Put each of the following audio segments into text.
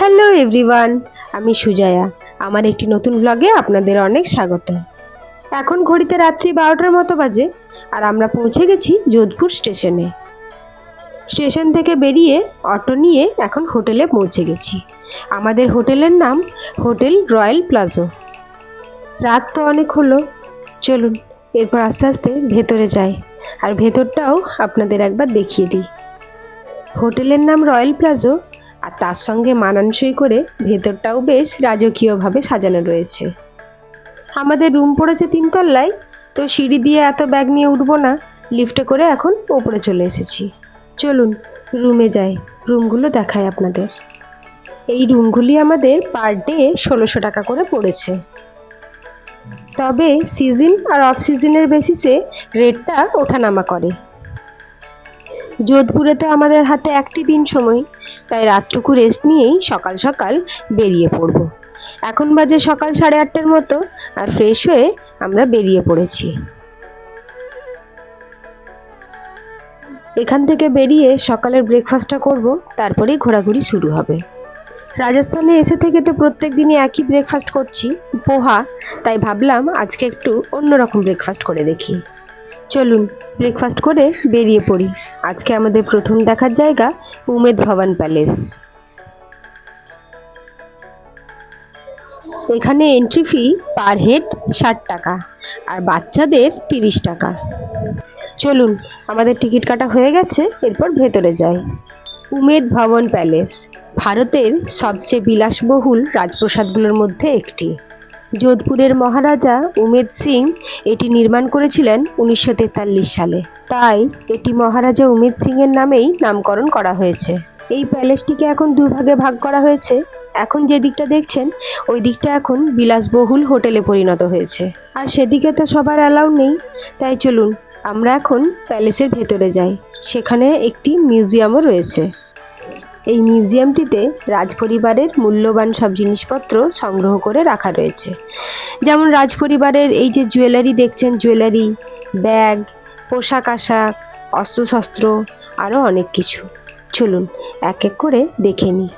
Hello everyone, আমি সুজয়া। আমার একটি নতুন ব্লগে আপনাদের অনেক স্বাগত। এখন ঘড়িতে রাত্রি 12টার মতো বাজে, আর আমরা পৌঁছে গেছি যোধপুর স্টেশনে। স্টেশন থেকে বেরিয়ে অটো নিয়ে এখন হোটেলে পৌঁছে গেছি। আমাদের হোটেলের নাম হোটেল রয়্যাল প্লাজো। রাত তো অনেক হলো, চলুন এরপর আস্তে আস্তে ভেতরে যাই, আর ভেতরটাও আপনাদের একবার দেখিয়ে দিই। হোটেলের নাম রয়্যাল প্লাজো, আর তার সঙ্গে মানানসই করে ভেতরটাও বেশ রাজকীয়ভাবে সাজানো রয়েছে। আমাদের রুম পড়েছে 3 তলায়, তো সিঁড়ি দিয়ে এত ব্যাগ নিয়ে উঠবো না, লিফটে করে এখন ওপরে চলে এসেছি। চলুন রুমে যাই, রুমগুলো দেখাই আপনাদের। এই রুমগুলি আমাদের পার ডে 1600 টাকা করে পড়েছে, তবে সিজন আর অফ সিজনের বেসিসে রেটটা ওঠানামা করে। যোধপুরে তো আমাদের হাতে একটি দিন সময়, তাই রাতটুকু রেস্ট নিয়েই সকাল সকাল বেরিয়ে পড়ব। এখন বাজে সকাল 8:30টার মতো, আর ফ্রেশ হয়ে আমরা বেরিয়ে পড়েছি। এখান থেকে বেরিয়ে সকালের ব্রেকফাস্টটা করব, তারপরেই ঘোরাঘুরি শুরু হবে। রাজস্থানে এসে থেকে তো প্রত্যেক দিনই একই ব্রেকফাস্ট করছি, পোহা, তাই ভাবলাম আজকে একটু অন্যরকম ব্রেকফাস্ট করে দেখি। চলুন ব্রেকফাস্ট করে বেরিয়ে পড়ি। আজকে আমাদের প্রথম দেখার জায়গা উমেদ ভবন প্যালেস। এখানে এন্ট্রি ফি পার হেড 60 টাকা, আর বাচ্চাদের 30 টাকা। চলুন, আমাদের টিকিট কাটা হয়ে গেছে, এরপর ভেতরে যাই। উমেদ ভবন প্যালেস ভারতের সবচেয়ে বিলাসবহুল রাজপ্রাসাদগুলোর মধ্যে একটি। যোধপুরের মহারাজা উমেদ সিং এটি নির্মাণ করেছিলেন 1943 সালে, তাই এটি মহারাজা উমেদ সিংয়ের নামেই নামকরণ করা হয়েছে। এই প্যালেসটিকে এখন দুভাগে ভাগ করা হয়েছে। এখন যে দিকটা দেখছেন, ওই দিকটা এখন বিলাসবহুল হোটেলে পরিণত হয়েছে, আর সেদিকে তো সবার অ্যালাউ নেই। তাই চলুন আমরা এখন প্যালেসের ভেতরে যাই। সেখানে একটি মিউজিয়ামও রয়েছে। এই মিউজিয়ামটিতে রাজপরিবারের মূল্যবান সব জিনিসপত্র সংগ্রহ করে রাখা রয়েছে। যেমন রাজপরিবারের এই যে জুয়েলারি দেখছেন, জুয়েলারি, ব্যাগ, পোশাক আশাক, অস্ত্রশস্ত্র, আরও অনেক কিছু। চলুন এক এক করে দেখে নিই।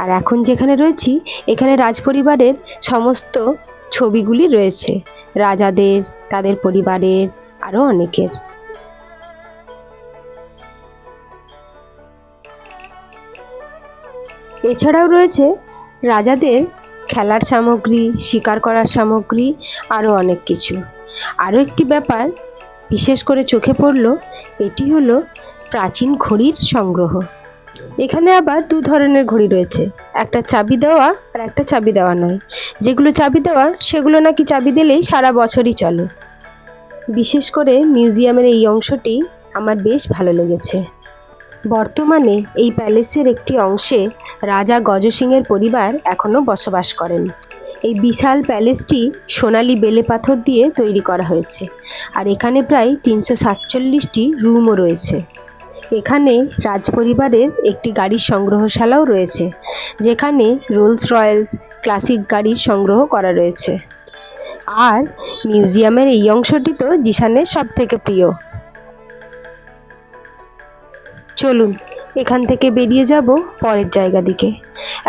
আর এখন যেখানে রয়েছি, এখানে রাজপরিবারের সমস্ত ছবিগুলি রয়েছে, রাজাদের, তাদের পরিবারের, আরও অনেকের। এছাড়াও রয়েছে রাজাদের খেলার সামগ্রী, শিকার করার সামগ্রী, আরও অনেক কিছু। আরও একটি ব্যাপার বিশেষ করে চোখে পড়ল, এটি হলো প্রাচীন ঘড়ির সংগ্রহ। এখানে আবার 2 ধরনের ঘড়ি রয়েছে, একটা চাবি দেওয়া আর একটা চাবি দেওয়া নয়। যেগুলো চাবি দেওয়া সেগুলো নাকি চাবি দিলেই সারা বছরই চলে। বিশেষ করে মিউজিয়ামের এই অংশটি আমার বেশ ভালো লেগেছে। বর্তমানে এই প্যালেসের একটি অংশে রাজা গজ সিংয়ের পরিবার এখনও বসবাস করেন। এই বিশাল প্যালেসটি সোনালি বেলে পাথর দিয়ে তৈরি করা হয়েছে, আর এখানে প্রায় 347টি রুমও রয়েছে। এখানে রাজপরিবারের একটি গাড়ির সংগ্রহশালাও রয়েছে, যেখানে রোলস রয়েলস ক্লাসিক গাড়ির সংগ্রহ করা রয়েছে। আর মিউজিয়ামের এই অংশটি তো জিশানের সবথেকে প্রিয়। চলুন এখান থেকে বেরিয়ে যাব পরের জায়গা দিকে।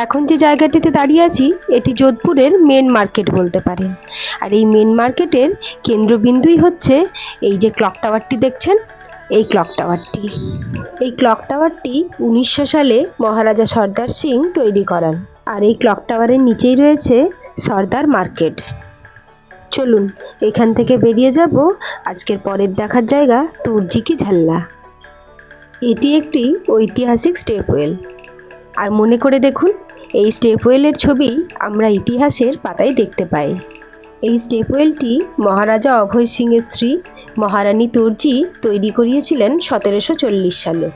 এখন যে জায়গাটিতে দাঁড়িয়ে আছি, এটি যোধপুরের মেন মার্কেট বলতে পারেন। আর এই মেন মার্কেটের কেন্দ্রবিন্দুই হচ্ছে এই যে ক্লক টাওয়ারটি দেখছেন, এই ক্লক টাওয়ারটি। এই ক্লক টাওয়ারটি 1900 সালে মহারাজা সর্দার সিং তৈরি করান, আর এই ক্লক টাওয়ারের নিচেই রয়েছে সর্দার মার্কেট। চলুন এখান থেকে বেরিয়ে যাব আজকের পরের দেখার জায়গা তুর্জি কি ঝাল্লা। এটি একটি ঐতিহাসিক স্টেপওয়েল, আর মনে করে দেখুন, এই স্টেপওয়েলের ছবি আমরা ইতিহাসের পাতায় দেখতে পাই। এই স্টেপওয়েলটি মহারাজা অভয় সিংয়ের স্ত্রী মহারানী তুর্জি তৈরি করিয়েছিলেন 1740 সালে।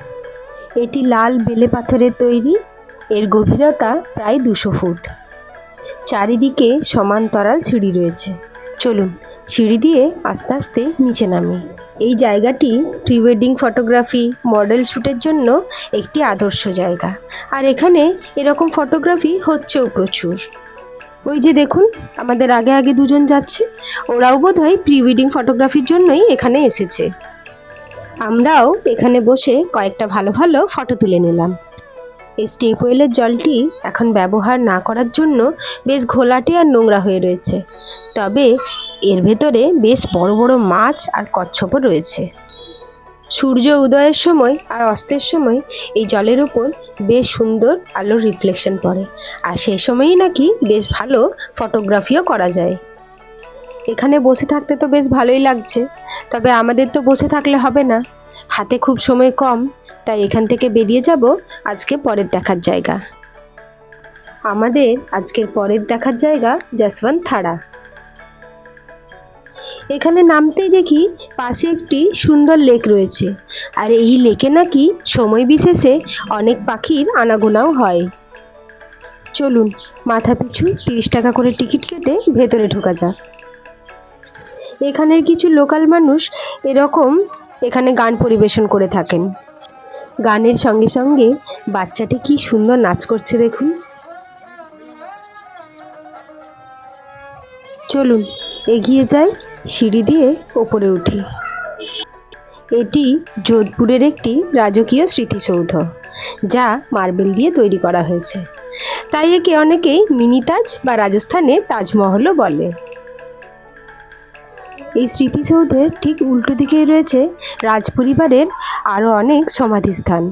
এটি লাল বেলে পাথরের তৈরি। এর গভীরতা প্রায় 200 ফুট। চারিদিকে সমান্তরাল সিঁড়ি রয়েছে। চলুন সিঁড়ি দিয়ে আস্তে আস্তে নিচে নামি। এই জায়গাটি প্রি ওয়েডিং ফটোগ্রাফি, মডেল শ্যুটের জন্য একটি আদর্শ জায়গা, আর এখানে এরকম ফটোগ্রাফি হচ্ছেও প্রচুর। ওই যে দেখুন, আমাদের আগে আগে দুজন যাচ্ছে, ওরাও বোধহয় প্রি ওয়েডিং ফটোগ্রাফির জন্যই এখানে এসেছে। আমরাও এখানে বসে কয়েকটা ভালো ভালো ফটো তুলে নিলাম। এই স্টেপওয়েলের জলটি এখন ব্যবহার না করার জন্য বেশ ঘোলাটে আর নোংরা হয়ে রয়েছে, তবে এর ভেতরে বেশ বড় বড় মাছ আর কচ্ছপও রয়েছে। সূর্য উদয়ের সময় আর অস্তের সময় এই জলের উপর বেশ সুন্দর আলোর রিফ্লেকশন পড়ে, আর সেই সময়ই নাকি বেশ ভালো ফটোগ্রাফিও করা যায়। এখানে বসে থাকতে তো বেশ ভালোই লাগছে, তবে আমাদের তো বসে থাকলে হবে না, হাতে খুব সময় কম, তাই এখান থেকে বেরিয়ে যাব আজকে পরের দেখার জায়গা। আমাদের আজকের পরের দেখার জায়গা যশবন্ত থাড়া। এখানে নামতেই দেখি পাশে একটি সুন্দর লেক রয়েছে, আর এই লেকে নাকি সময় বিশেষে অনেক পাখির আনাগোনাও হয়। চলুন মাথা পিছু 30 টাকা করে টিকিট কেটে ভেতরে ঢোকা যাক। এখানের কিছু লোকাল মানুষ এরকম এখানে গান পরিবেশন করে থাকেন। গানের সঙ্গে সঙ্গে বাচ্চাটি কি সুন্দর নাচ করছে দেখুন। চলুন এগিয়ে যাই, সিঁড়ি দিয়ে ওপরে উঠি। এটি যোধপুরের একটি রাজকীয় স্মৃতিসৌধ, যা মার্বেল দিয়ে তৈরি করা হয়েছে, তাই একে অনেকেই মিনি তাজ বা রাজস্থানে তাজমহলও বলে। এই স্মৃতিসৌধের ঠিক উল্টো দিকেই রয়েছে রাজপরিবারের আরও অনেক সমাধিস্থান।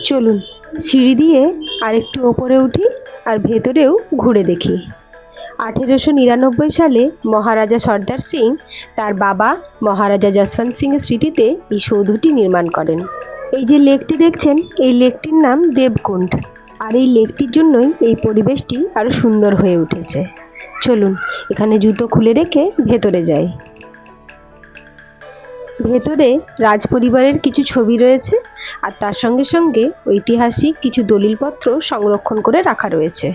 চলুন সিঁড়ি দিয়ে আরেকটু ওপরে উঠি আর ভেতরেও ঘুরে দেখি। 1899 সালে মহারাজা সর্দার সিং তার বাবা মহারাজা যশবন্ত সিংয়ের স্মৃতিতে এই সৌধটি নির্মাণ করেন। এই যে লেকটি দেখছেন, এই লেকটির নাম দেবকুণ্ড, আর এই লেকটির জন্যই এই পরিবেশটি আরও সুন্দর হয়ে উঠেছে। চলুন এখানে জুতো খুলে রেখে ভেতরে যাই। ভেতরে রাজপরিবারের কিছু ছবি রয়েছে, আর তার সঙ্গে সঙ্গে ঐতিহাসিক কিছু দলিলপত্র সংরক্ষণ করে রাখা রয়েছে।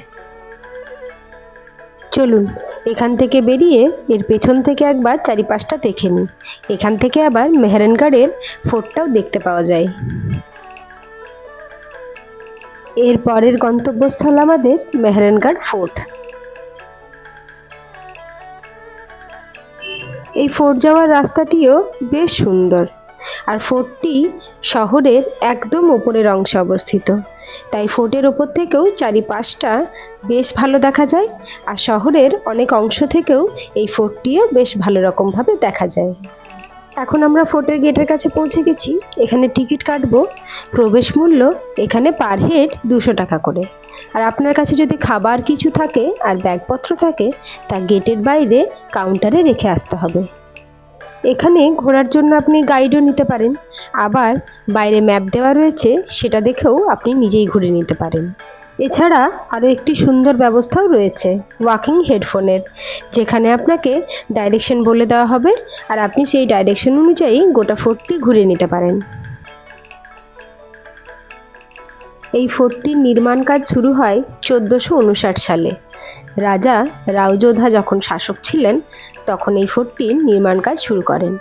চলুন এখান থেকে বেরিয়ে এর পেছন থেকে একবার চারিপাশটা দেখে নিই। এখান থেকে আবার মেহরানগড়ের ফোর্টটাও দেখতে পাওয়া যায়। এর পরের গন্তব্যস্থল আমাদের মেহরানগড় ফোর্ট। এই ফোর্ট যাওয়ার রাস্তাটিও বেশ সুন্দর, আর ফোর্টটি শহরের একদম ওপরের অংশে অবস্থিত, তাই ফোর্টের ওপর থেকেও চারিপাশটা বেশ ভালো দেখা যায়, আর শহরের অনেক অংশ থেকেও এই ফোর্টটিও বেশ ভালো রকমভাবে দেখা যায়। এখন আমরা ফোর্টের গেটের কাছে পৌঁছে গেছি। এখানে টিকিট কাটবো। প্রবেশ মূল্য এখানে পার হেড 200 টাকা করে, আর আপনার কাছে যদি খাবার কিছু থাকে আর ব্যাগপত্র থাকে তা গেটের বাইরে কাউন্টারে রেখে আসতে হবে। এখানে ঘোরার জন্য আপনি গাইডও নিতে পারেন, আবার বাইরে ম্যাপ দেওয়া রয়েছে, সেটা দেখেও আপনি নিজেই ঘুরে নিতে পারেন। এছাড়া আরও একটি সুন্দর ব্যবস্থাও রয়েছে ওয়াকিং হেডফোনের, যেখানে আপনাকে ডাইরেকশন বলে দেওয়া হবে, আর আপনি সেই ডাইরেকশন অনুযায়ী গোটা ফোর্টটি ঘুরে নিতে পারেন। এই ফোর্টটির নির্মাণ কাজ শুরু হয় 1459 সালে। রাজা রাওযোধা যখন শাসক ছিলেন তখন এই ফোর্টটির নির্মাণ কাজ শুরু করেন।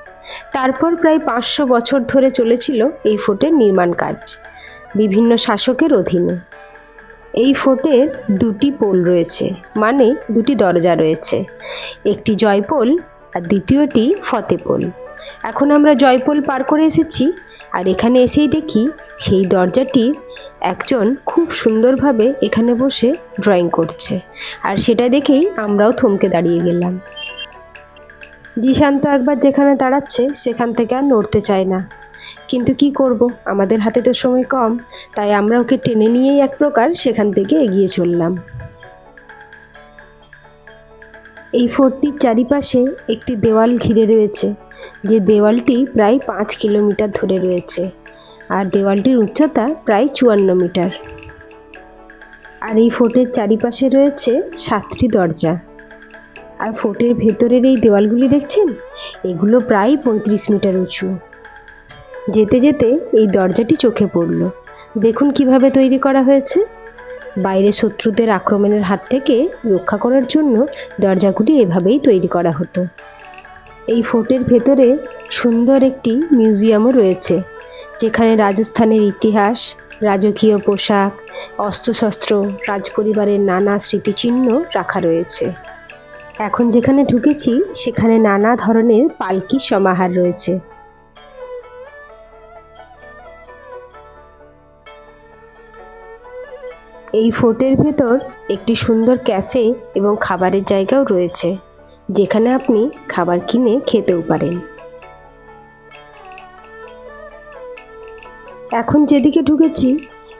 তারপর প্রায় 500 বছর ধরে চলেছিল এই ফোর্টের নির্মাণ কাজ বিভিন্ন শাসকের অধীনে। এই ফোর্টের 2টি পোল রয়েছে, মানে 2টি দরজা রয়েছে, একটি জয়পোল আর দ্বিতীয়টি ফতেপোল। এখন আমরা জয়পোল পার করে এসেছি, আর এখানে এসেই দেখি সেই দরজাটি একজন খুব সুন্দরভাবে এখানে বসে ড্রয়িং করছে, আর সেটা দেখেই আমরাও থমকে দাঁড়িয়ে গেলাম। জিশান্ত একবার যেখানে দাঁড়াচ্ছে সেখান থেকে আর নড়তে চায় না, কিন্তু কি করব, আমাদের হাতে তো সময় কম, তাই আমরা ওকে টেনে নিয়েই এক প্রকার সেখান থেকে এগিয়ে চললাম। এই ফোর্টটির চারিপাশে একটি দেওয়াল ঘিরে রয়েছে, যে দেওয়ালটি প্রায় 5 কিলোমিটার ধরে রয়েছে, আর দেওয়ালটির উচ্চতা প্রায় 54 মিটার। আর এই ফোর্টের চারিপাশে রয়েছে 7টি দরজা। আর ফোর্টের ভেতরের এই দেওয়ালগুলি দেখছেন, এগুলো প্রায় 35 মিটার উঁচু। যেতে যেতে এই দরজাটি চোখে পড়ল। দেখুন কিভাবে তৈরি করা হয়েছে। বাইরে শত্রুদের আক্রমণের হাত থেকে রক্ষা করার জন্য দরজাগুলি এভাবেই তৈরি করা হতো। এই ফোর্টের ভেতরে সুন্দর একটি মিউজিয়ামও রয়েছে, যেখানে রাজস্থানের ইতিহাস, রাজকীয় পোশাক, অস্ত্রশস্ত্র, রাজপরিবারের নানা স্মৃতিচিহ্ন রাখা রয়েছে। এখন যেখানে ঢুকেছি সেখানে নানা ধরনের পালকির সমাহার রয়েছে। এই ফোর্টের ভেতর একটি সুন্দর ক্যাফে এবং খাবারের জায়গাও রয়েছে, যেখানে আপনি খাবার কিনে খেতেও পারেন। এখন যেদিকে ঢুকেছি,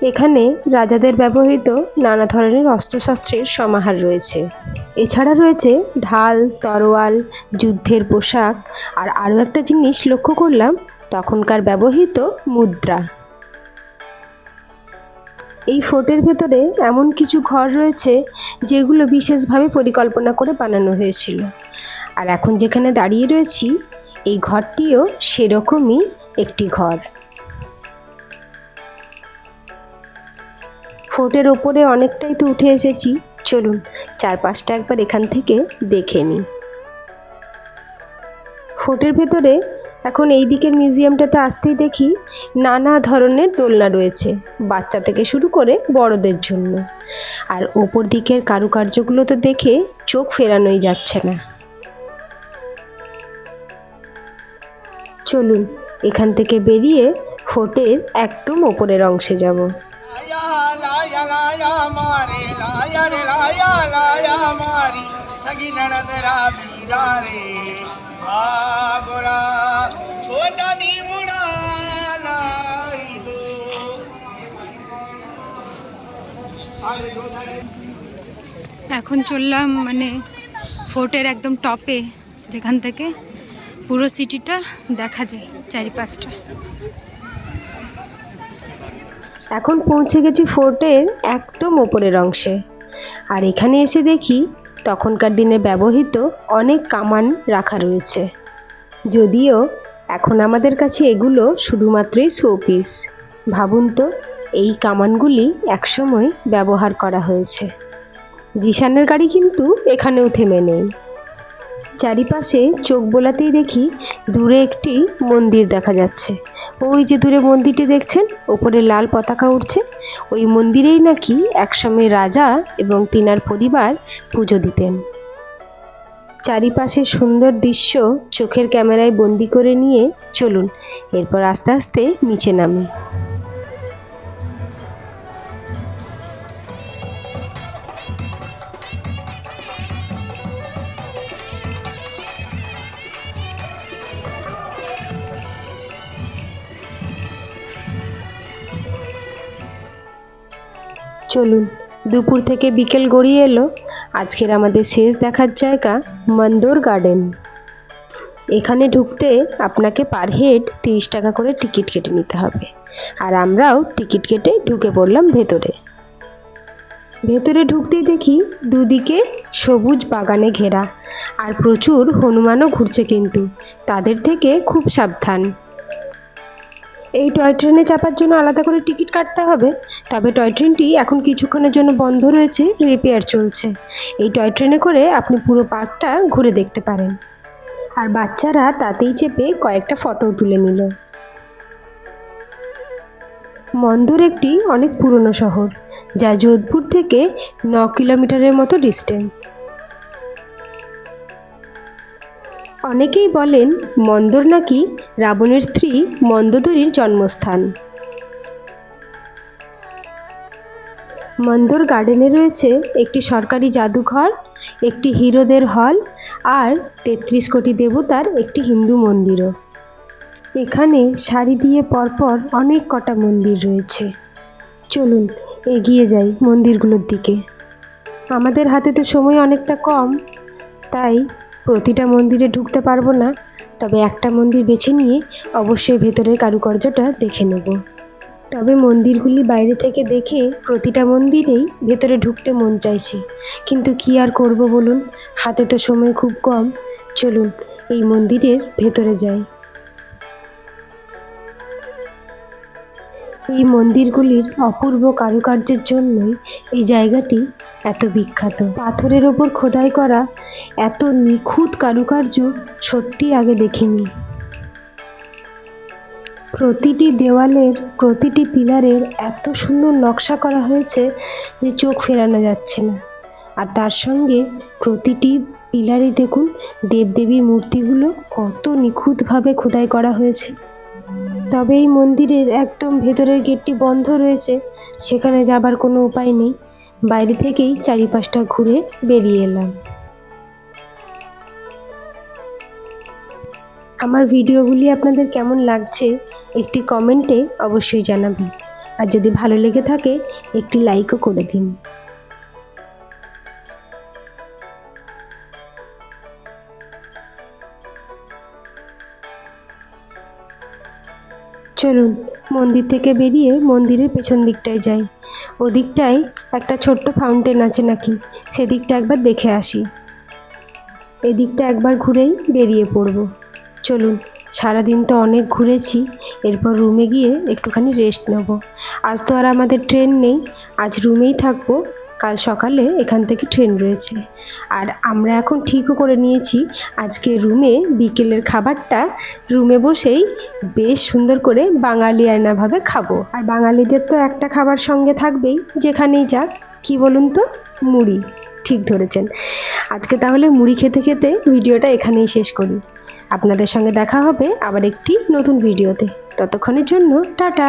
এখানে রাজাদের ব্যবহৃত নানা ধরনের অস্ত্রশস্ত্রের সমাহার রয়েছে। এছাড়া রয়েছে ঢাল, তরোয়াল, যুদ্ধের পোশাক, আর আরও একটা জিনিস লক্ষ্য করলাম, তখনকার ব্যবহৃত মুদ্রা। এই ফোর্টের ভেতরে এমন কিছু ঘর রয়েছে যেগুলো বিশেষভাবে পরিকল্পনা করে বানানো হয়েছিল, আর এখন যেখানে দাঁড়িয়ে রয়েছি এই ঘরটিও সেরকমই একটি ঘর। ফোর্টের ওপরে অনেকটাই তো উঠে এসেছি, চলুন চারপাশটা একবার এখান থেকে দেখে নিই। ফোর্টের ভেতরে এখন এই দিকের মিউজিয়ামটাতে আসতেই দেখি নানা ধরনের দোলনা রয়েছে, বাচ্চা থেকে শুরু করে বড়দের জন্য। আর ওপর দিকের কারুকার্যগুলো তো দেখে চোখ ফেরানোই যাচ্ছে না। চলুন এখান থেকে বেরিয়ে ফোর্টের একদম ওপরের অংশে যাব। এখন চললাম ফোর্টের একদম টপে, যেখান থেকে পুরো সিটিটা দেখা যায় চারিপাশটা। এখন পৌঁছে গেছি ফোর্টের একদম ওপরের অংশে, আর এখানে এসে দেখি তখনকার দিনে ব্যবহৃত অনেক কামান রাখা রয়েছে। যদিও এখন আমাদের কাছে এগুলো শুধুমাত্রই শোপিস। ভাবুন তো, এই কামানগুলি একসময় ব্যবহার করা হয়েছে। জিশানের গাড়ি কিন্তু এখানেও থেমে নেই। চারিপাশে চোখ বোলাতেই দেখি দূরে একটি মন্দির দেখা যাচ্ছে। ওই যে দূরে মন্দিরটি দেখছেন, ওপরে লাল পতাকা উঠছে, ওই মন্দিরেই নাকি একসময় রাজা এবং তিনার পরিবার পুজো দিতেন। চারিপাশে সুন্দর দৃশ্য চোখের ক্যামেরায় বন্দি করে নিয়ে চলুন এরপর আস্তে আস্তে নিচে নামি। চলুন, দুপুর থেকে বিকেল গড়িয়ে এলো। আজকের আমাদের শেষ দেখার জায়গা মন্দোর গার্ডেন। এখানে ঢুকতে আপনাকে পার হেড 30 টাকা করে টিকিট কেটে নিতে হবে, আর আমরাও টিকিট কেটে ঢুকে পড়লাম ভেতরে। ভেতরে ঢুকতেই দেখি দুদিকে সবুজ বাগানে ঘেরা, আর প্রচুর হনুমানও ঘুরছে, কিন্তু তাদের থেকে খুব সাবধান। এই টয় ট্রেনে চাপার জন্য আলাদা করে টিকিট কাটতে হবে, তবে টয় ট্রেনটি এখন কিছুক্ষণের জন্য বন্ধ রয়েছে, রিপেয়ার চলছে। এই টয় ট্রেনে করে আপনি পুরো পার্কটা ঘুরে দেখতে পারেন। আর বাচ্চারা তাতেই চেপে কয়েকটা ফটো তুলে নিল। মন্দোর একটি অনেক পুরনো শহর, যা যোধপুর থেকে 9 কিলোমিটারের মতো ডিস্টেন্স। অনেকেই বলেন মন্দোর নাকি রাবণের স্ত্রী মন্দোদরীর জন্মস্থান। মন্দোর গার্ডেনে রয়েছে একটি সরকারি জাদুঘর, একটি হিরোদের হল, আর 33 কোটি দেবতার একটি হিন্দু মন্দিরও। এখানে সারি দিয়ে পরপর অনেক কটা মন্দির রয়েছে। চলুন এগিয়ে যাই মন্দিরগুলোর দিকে। আমাদের হাতে তো সময় অনেকটা কম, তাই প্রতিটা মন্দিরে ঢুকতে পারবো না, তবে একটা মন্দির বেছে নিয়ে অবশ্যই ভেতরের কারুকার্যটা দেখে নেব। তবে মন্দিরগুলি বাইরে থেকে দেখে প্রতিটা মন্দিরেই ভেতরে ঢুকতে মন চাইছে, কিন্তু কি আর করব বলুন, হাতে তো সময় খুব কম। চলুন এই মন্দিরের ভেতরে যাই। এই মন্দিরগুলির অপূর্ব কারুকার্যের জন্যই এই জায়গাটি এত বিখ্যাত। পাথরের ওপর খোদাই করা এত নিখুঁত কারুকার্য সত্যি আগে দেখিনি। প্রতিটি দেওয়ালের প্রতিটি পিলারের এত সুন্দর নকশা করা হয়েছে যে চোখ ফেরানো যাচ্ছে না। আর তার সঙ্গে প্রতিটি পিলারে দেখুন দেবদেবীর মূর্তিগুলো কত নিখুঁতভাবে খোদাই করা হয়েছে। তবে এই মন্দিরের একদম ভেতরের গেটটি বন্ধ রয়েছে, সেখানে যাবার কোনো উপায় নেই। বাইরে থেকেই চারিপাশটা ঘুরে বেরিয়ে এলাম। আমার ভিডিওগুলি আপনাদের কেমন লাগছে একটি কমেন্টে অবশ্যই জানাবেন, আর যদি ভালো লেগে থাকে একটি লাইকও করে দিন। চলুন মন্দির থেকে বেরিয়ে মন্দিরের পেছন দিকটায় যাই। ওদিকটায় একটা ছোট্ট ফাউন্টেন আছে নাকি, সেদিকটা একবার দেখে আসি। এদিকটা একবার ঘুরেই বেরিয়ে পড়ব। চলুন, সারাদিন তো অনেক ঘুরেছি, এরপর রুমে গিয়ে একটুখানি রেস্ট নেব। আজ তো আর আমাদের ট্রেন নেই, আজ রুমেই থাকবো। কাল সকালে এখান থেকে ট্রেন রয়েছে। আর আমরা এখন ঠিকও করে নিয়েছি আজকে রুমে বিকেলের খাবারটা রুমে বসেই বেশ সুন্দর করে বাঙালি আয়নাভাবে খাবো। আর বাঙালিদের তো একটা খাবার সঙ্গে থাকবেই যেখানেই যাক, কি বলুন তো, মুড়ি। ঠিক ধরেছেন। আজকে তাহলে মুড়ি খেতে খেতে ভিডিওটা এখানেই শেষ করি। আপনাদের সঙ্গে দেখা হবে আবার একটি নতুন ভিডিওতে। ততক্ষণের জন্য টাটা।